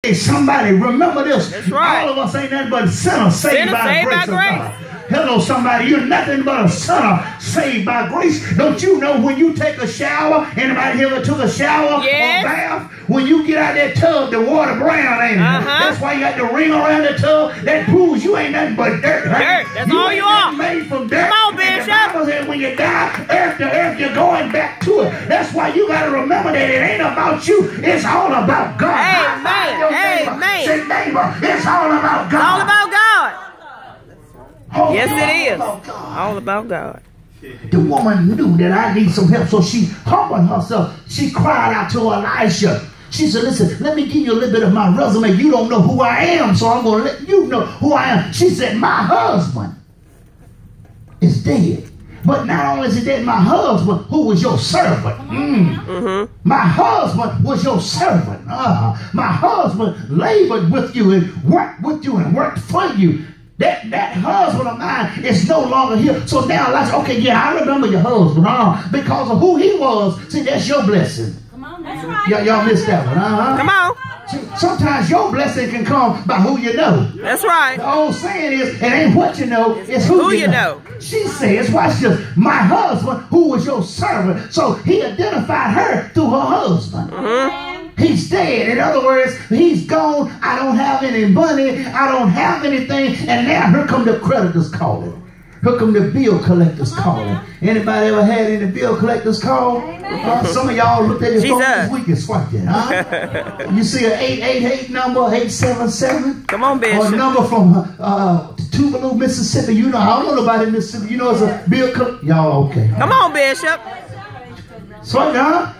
Hey, somebody remember this. That's right. All of us ain't nothing but sinners saved by grace of God. Hello, somebody. You're nothing but a sinner saved by grace. Don't you know when you take a shower? Anybody here took a shower or bath? When you get out that tub, the water brown, ain't it? That's why you got the ring around the tub. That proves you ain't nothing but dirt. Right? Dirt. That's all you are. Made from dirt. Come on, Bishop. The Bible said when you die, earth to earth, you're going back to it. That's why you got to remember that it ain't about you. It's all about God. Amen. Amen. Say, neighbor, it's all about God. All about God. Oh, yes, it is. All about God. The woman knew that I need some help, so she humbled herself. She cried out to Elisha. She said, listen, let me give you a little bit of my resume. You don't know who I am, so I'm going to let you know who I am. She said, my husband is dead. But not only is he dead, my husband, who was your servant. My husband was your servant. My husband labored with you and worked for you. That husband of mine is no longer here. So now, okay, yeah, I remember your husband, because of who he was. See, that's your blessing. Come on, that's right. Y'all missed that one, Come on. See, sometimes your blessing can come by who you know. That's right. The old saying is, it ain't what you know, it's who you know. She says, watch this, my husband, who was your servant. So he identified her through her husband. He's dead. In other words, he's gone. I don't have any money. I don't have anything. And now here come the creditors calling. Here come the bill collectors calling. Anybody ever had any bill collectors call? Some of y'all looked at your phone this week and swiped it. You see an 888 number, 877? Come on, Bishop. Or a number from Tuvalu, Mississippi. You know, I don't know nobody in Mississippi. You know it's a bill collector. Y'all okay. Come on, Bishop. Swipe it,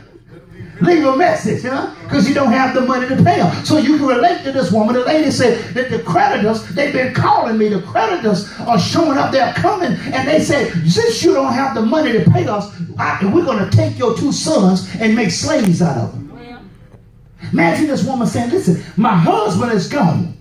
leave a message, because you don't have the money to pay them. So you can relate to this woman. The lady said that the creditors, they've been calling me. The creditors are showing up. They're coming. And they said, since you don't have the money to pay us, we're going to take your 2 sons and make slaves out of them. Imagine this woman saying, listen, my husband is gone.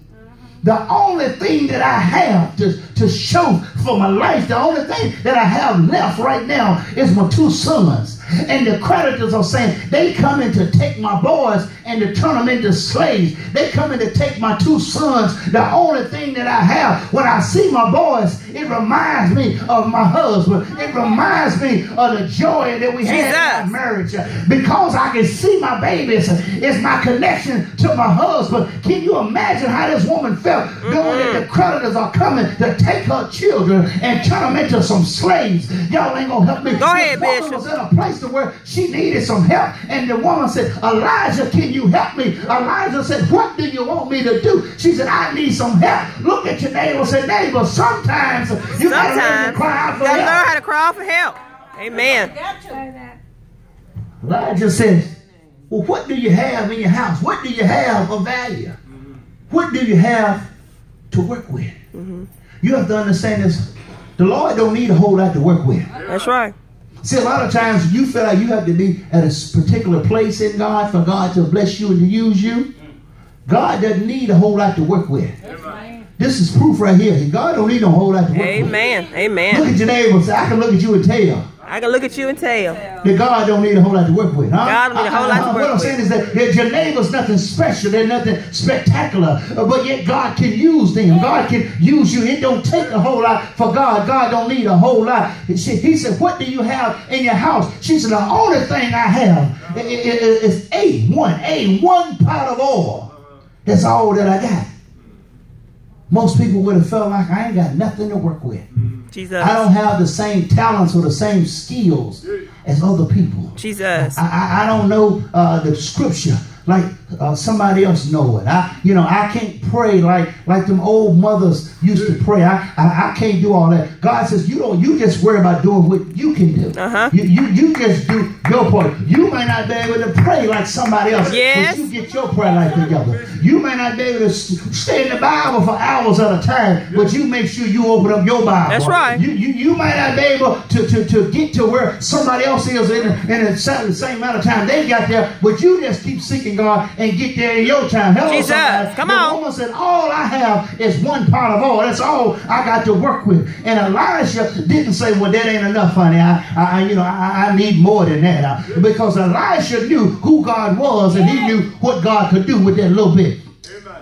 The only thing that I have to show for my life, the only thing that I have left right now is my 2 sons. And the creditors are saying they coming to take my boys and to turn them into slaves. They coming to take my 2 sons. The only thing that I have, when I see my boys, it reminds me of my husband. It reminds me of the joy that we had in our marriage. Because I can see my babies, it's my connection to my husband. Can you imagine how this woman felt knowing that the creditors are coming to take her children and turn them into some slaves? Y'all ain't gonna help me. Go ahead, Bishop. Was in a place to where she needed some help, and the woman said, Elijah, can you help me? Elijah said, what do you want me to do? She said, I need some help. Look at your neighbor and say, neighbor, sometimes you gotta learn to cry out for help. You gotta learn how to cry out for help. Amen. Elijah says, well, what do you have in your house? What do you have of value? What do you have to work with? You have to understand this. The Lord don't need a whole lot to work with. That's right. See, a lot of times you feel like you have to be at a particular place in God for God to bless you and to use you. God doesn't need a whole lot to work with. This is proof right here. God don't need a whole lot to work with. Amen. Amen. Look at your neighbor and say, I can look at you and tell. I can look at you and tell that God don't need a whole lot to work with. God don't need a whole lot to work with. What I'm saying is that your neighbor's nothing special. They're nothing spectacular. But yet God can use them. God can use you. It don't take a whole lot for God. God don't need a whole lot. He said, what do you have in your house? She said, the only thing I have is one pot of oil. That's all that I got. Most people would have felt like I ain't got nothing to work with. Jesus. I don't have the same talents or the same skills as other people. Jesus. I don't know the scripture like somebody else know it. I can't pray like them old mothers used to pray. I can't do all that. God says you just worry about doing what you can do. You just do your part. You may not be able to pray like somebody else, but you get your prayer life together. You may not be able to stay in the Bible for hours at a time, but you make sure you open up your Bible. That's right. You might not be able to get to where somebody else is in the same amount of time they got there, but you just keep seeking God and get there in your time. Hello, Jesus. Somebody. Come on. The woman said, all I have is one pot of oil. That's all I got to work with. And Elisha didn't say, well, that ain't enough, honey. I need more than that. Because Elisha knew who God was, and he knew what God could do with that little bit.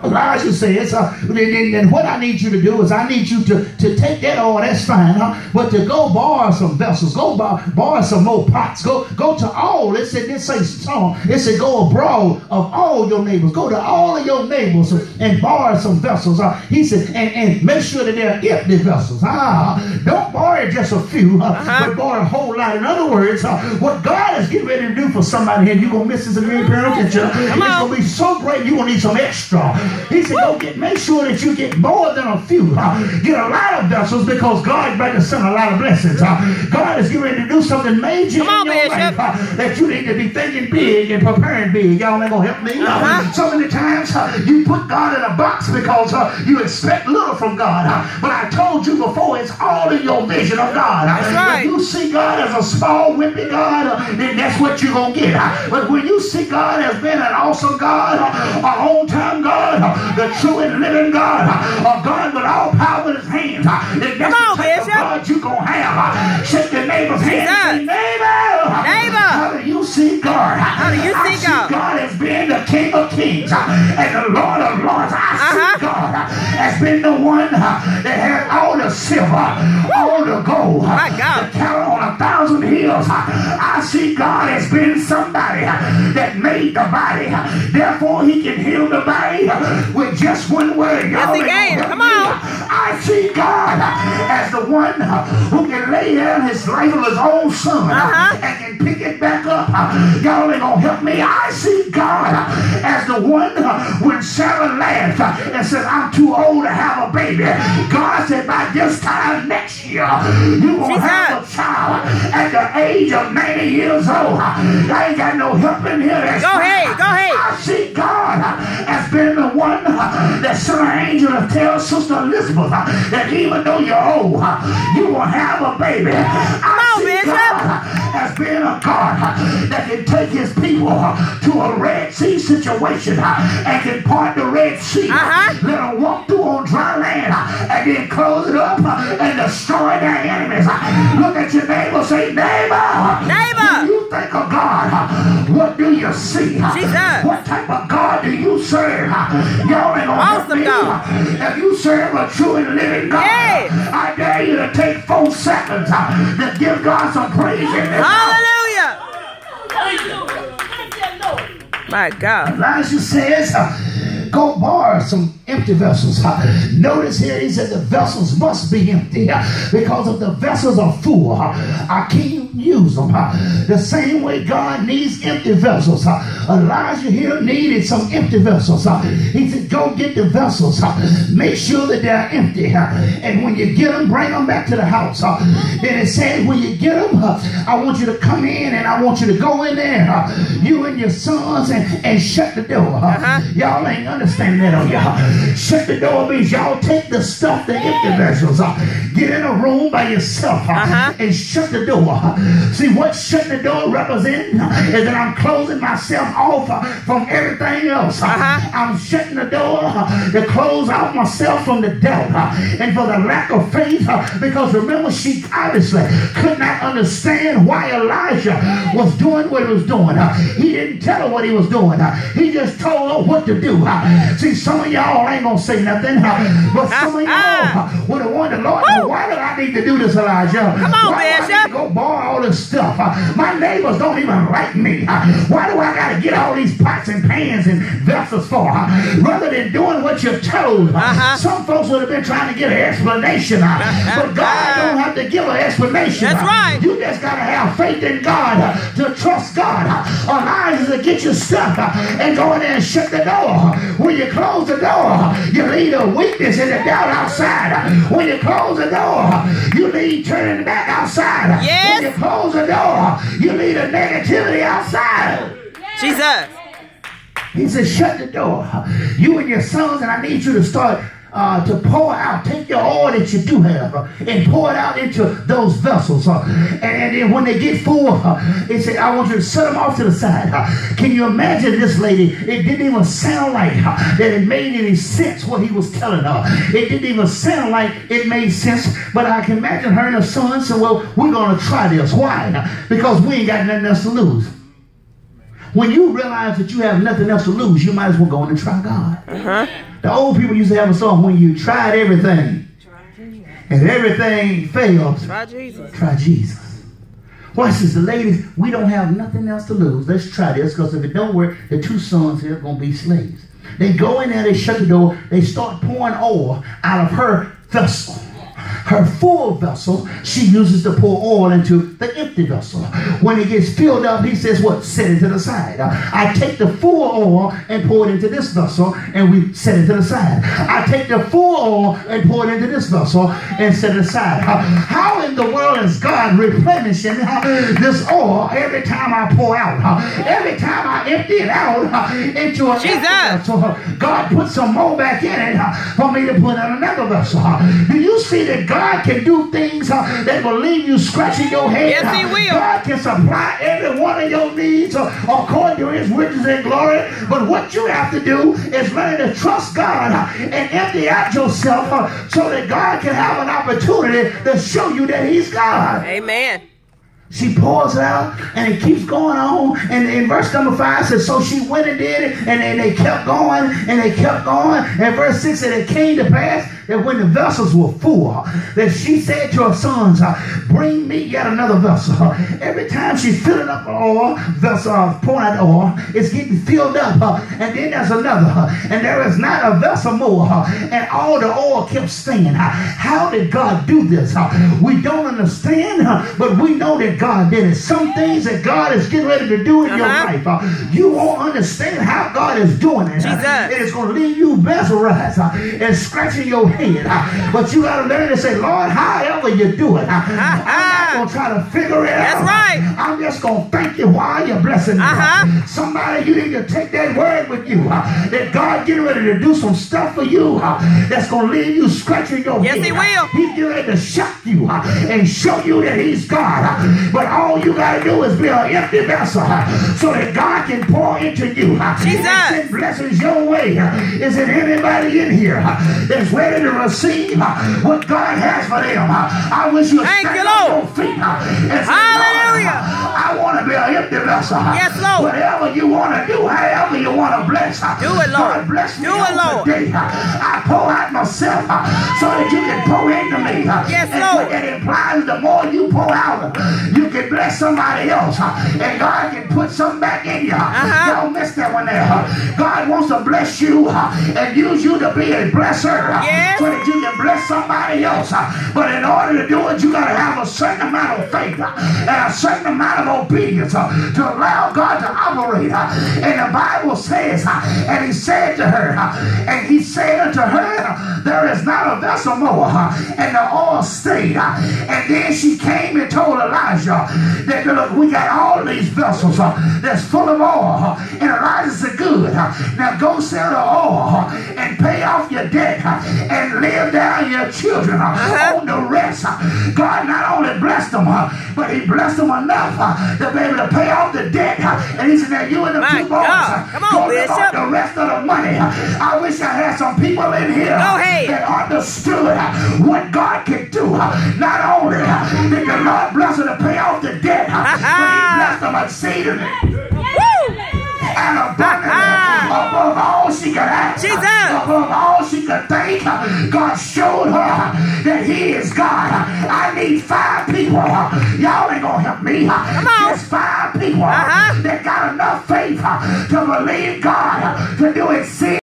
Elijah says, then what I need you to do is I need you to take that oil, that's fine, but to go borrow some vessels, go borrow some more pots, go to all, it said go abroad of all your neighbors, go to all of your neighbors and borrow some vessels. He said, and make sure that they're empty vessels. Don't borrow just a few, but borrow a whole lot. In other words, what God is getting ready to do for somebody here, you're going to miss this if you ain't paying attention. It's going to be so great, you're going to need some extra. He said, make sure that you get more than a few. Get a lot of vessels because God is ready to send a lot of blessings. God is getting ready to do something major in your life that you need to be thinking big and preparing big. Y'all ain't going to help me? So many times you put God in a box because you expect little from God. But I told you before, it's all in your vision of God. That's right. If you see God as a small, wimpy God, then that's what you're going to get. But when you see God as being an awesome God, an on-time God, the true and living God, a God with all power in his hands, then that's the type of God you're going to have. Shake your neighbor's hand and say, neighbor, how do you see God? How do you see God? God as being the King of Kings and the Lord of Lords. I see God as being the one that has all the silver, all the gold, the cattle on 1,000 hills. I see God as being somebody that made the body. Therefore, he can heal the body with just one word. Yes, he can. Come on. I see God as the one who can lay down his life of his own son and can pick it back up. Y'all ain't gonna help me. I see God as the one when Sarah laughed and said, I'm too old to have a baby. God said, by this time next year, you will have a child at the age of 90 years old. I ain't got no help in here. Go ahead. I see God as being the one that sent an angel to tell Sister Elizabeth that even though you're old, you will have a baby. I see God as being a God that can take his people to a Red Sea situation and can part the Red Sea, let them walk through on dry land and then close it up and destroy their enemies. Look at your neighbor, say, neighbor, when you think of God, what do you see? Jesus. What type of God do you serve? Y'all ain't gonna help me. If you serve a true and living God, I dare you to take 4 seconds to give God some praise in this Hallelujah. My God. Elijah says, go borrow some empty vessels. Notice here he said the vessels must be empty because if the vessels are full, I can't use them. The same way God needs empty vessels. Elijah here needed some empty vessels. He said, go get the vessels. Make sure that they're empty. And when you get them, bring them back to the house. Then it says, when you get them, I want you to come in and I want you to go in there, you and your sons, and shut the door. Y'all ain't understanding that on y'all. Shut the door means y'all take the stuff, the empty vessels, get in a room by yourself and shut the door. See, what shut the door represents is that I'm closing myself off from everything else. I'm shutting the door to close off myself from the doubt and for the lack of faith, because remember, she obviously could not understand why Elijah was doing what he was doing. He didn't tell her what he was doing. He just told her what to do. See, some of y'all ain't gonna say nothing, but some of y'all would have wondered, Lord, why do I need to do this, Elijah? Come on, why do I need to go borrow all this stuff? My neighbors don't even like me. Why do I gotta get all these pots and pans and vessels for? Rather than doing what you're told, some folks would have been trying to get an explanation, but God don't have to give an explanation. That's right. You just gotta have faith in God to trust God. Elijah to get your stuff and go in there and shut the door. When you close the door, you leave a weakness and the doubt outside. When you close the door, you leave turning back outside. Yes. When you close the door, you leave the negativity outside. Jesus. He said, shut the door. You and your sons, and I need you to start to pour out. Take your oil that you do have and pour it out into those vessels. And then when they get full, it said, I want you to set them off to the side. Can you imagine this lady? It didn't even sound like that it made any sense what he was telling her. It didn't even sound like it made sense, but I can imagine her and her son said, well, we're going to try this. Why? Because we ain't got nothing else to lose. When you realize that you have nothing else to lose, you might as well go in and try God. The old people used to have a song, when you tried everything and everything fails, Try Jesus. Try Jesus. Watch this, the ladies, we don't have nothing else to lose. Let's try this, because if it don't work, the two sons here are going to be slaves. They go in there, they shut the door, they start pouring oil out of her vessel. Her full vessel, she uses to pour oil into the empty vessel. When it gets filled up, he says, what? Set it to the side. I take the full oil and pour it into this vessel, and we set it to the side. I take the full oil and pour it into this vessel and set it aside. How in the world is God replenishing this oil every time I pour out? Every time I empty it out into an empty vessel, God puts some more back in it for me to put in another vessel. Do you see that God can do things that will leave you scratching your head? Yes, he will. God can supply every one of your needs according to his riches and glory. But what you have to do is learn to trust God and empty out yourself so that God can have an opportunity to show you that he's God. Amen. She pours it out, and it keeps going on. And in verse number 5 says, so she went and did it, and they kept going, and they kept going. And verse 6 said, it came to pass that when the vessels were full, that she said to her sons, bring me yet another vessel. Every time she's filling up the oil, vessel, pouring out the oil, it's getting filled up, and then there's another, and there is not a vessel more, and all the oil kept staying. How did God do this? We don't understand, but we know that God did it. Some things that God is getting ready to do in your life, you won't understand how God is doing it. It is going to leave you mesmerized and scratching your head. But you got to learn to say, Lord, however you do it, I'm not going to try to figure it out. That's right. I'm just going to thank you while you're blessing me. Somebody, you need to take that word with you, that God getting ready to do some stuff for you that's going to leave you scratching your head. Yes, he will. He's getting ready to shock you and show you that he's God. But all you got to do is be an empty vessel so that God can pour into you. Jesus. And send blessings your way. Is there anybody in here that's ready to receive what God has for them? I wish you would stand on your feet and say, hallelujah. I want to be an empty vessel. Yes, Lord. Whatever you want to do, however you want to bless. Do it, Lord. God bless me Do it, Lord. today. I pour out myself so that you can pour into me. Yes, and Lord. what that implies, the more you pour out, you can bless somebody else, and God can put something back in you. Don't miss that one there. God wants to bless you and use you to be a blesser, so that you can bless somebody else. But in order to do it, you got to have a certain amount of faith and a certain amount of obedience to allow God to operate. And the Bible says, and he said to her, and he said unto her, there is not a vessel more. And the oil stayed. And then she came and told Elijah that, look, we got all these vessels that's full of oil. And Elijah said, good. Now go sell the oil and pay off your debt and live down your children on the rest. God not only blessed them, but he blessed them enough to be able to pay off the debt. And he said, now you and the two boys go live off the rest of the money. I wish I had some people in here that understood what God can do. Not only did the Lord bless her to pay off the debt, but he blessed them exceedingly and abundantly above all she could ask, above all she could think. God showed her that he is God. I need 5 people. Y'all ain't gonna help me. Just 5 people that got enough faith to believe God to do exceedingly